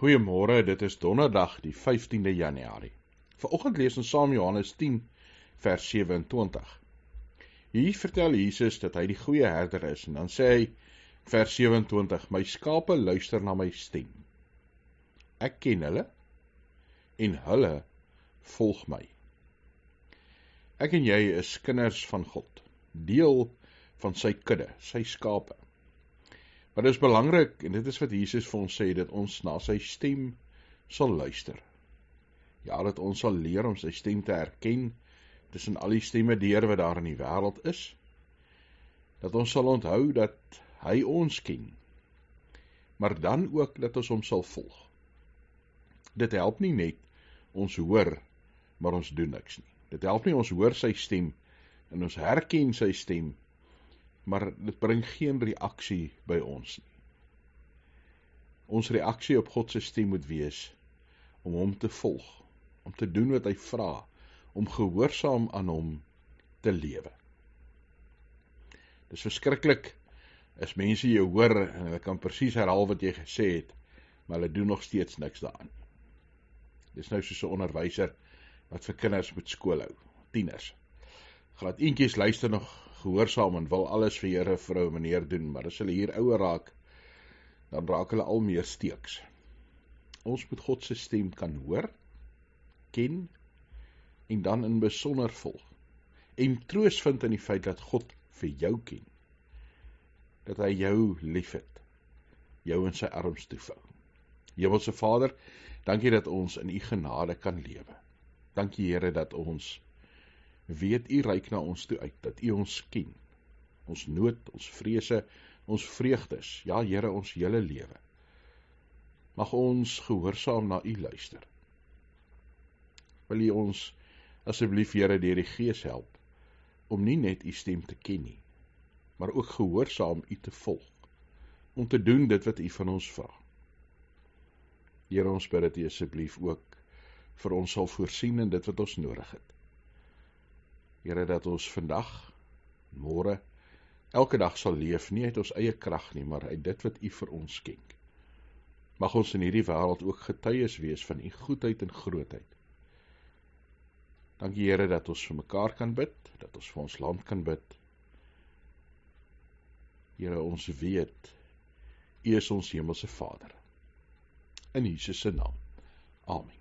Goeiemôre, dit is donderdag die 15de Januarie. Vanoggend lees ons saam Johannes 10 vers 27. Hier vertel Jesus dat hy die goeie herder is en dan sê hy vers 27, my skape luister na my stem. Ek ken hulle en hulle volg my. Ek en jy is kinders van God, deel van sy kudde, sy skape. Maar dit is belangrik, en dit is wat Jesus vir ons sê, dat ons na sy stem sal luister. Ja, dat ons sal leer om sy stem te herken, tussen al die stemme deur wat daar in die wêreld is, dat ons sal onthou dat hy ons ken, maar dan ook dat ons hom sal volg. Dit help nie net ons hoor, maar ons doen niks nie. Dit help nie ons hoor sy stem, en ons herken sy stem, maar dit bring geen reaksie by ons nie. Ons reaksie op God se stem moet wees om hom te volg, om te doen wat hy vra, om gehoorsaam aan hom te lewe. Dis verskriklik as mense jou hoor en hulle kan presies herhaal wat jy gesê het, maar hulle doen nog steeds niks daaraan. Dis nou soos 'n onderwyser wat vir kinders moet skool hou, tieners. Graad eentjies luister nog gehoorsaam en wil alles vir Here, vrou, meneer doen, maar as hulle hier ouer raak, dan raak hulle al meer steeks. Ons moet God se stem kan hoor, ken, en dan in besonder volg. En troos vind in die feit dat God vir jou ken. Dat hy jou liefhet, jou in sy arms toevou. Hemelse Vader, dankie dat ons in u genade kan lewe. Dankie Here dat ons weet u reik na ons toe uit, dat u ons ken, ons nood, ons vrese, ons vreugdes, ja Here, ons hele lewe. Mag ons gehoorsaam na u luister. Wil u ons asseblief Here deur die Gees help, om nie net u stem te ken nie, maar ook gehoorsaam u te volg, om te doen dit wat u van ons vra. Here, ons bid dat u asseblief ook vir ons sal voorsien in dit wat ons nodig het. Here, dat ons vandag, môre, elke dag sal leef, nie uit ons eie krag nie, maar uit dit wat u vir ons skenk. Mag ons in hierdie wêreld ook getuies wees van u goedheid en grootheid. Dankie Here dat ons vir mekaar kan bid, dat ons vir ons land kan bid. Here, ons weet, u is ons hemelse Vader. In Jesus se naam. Amen.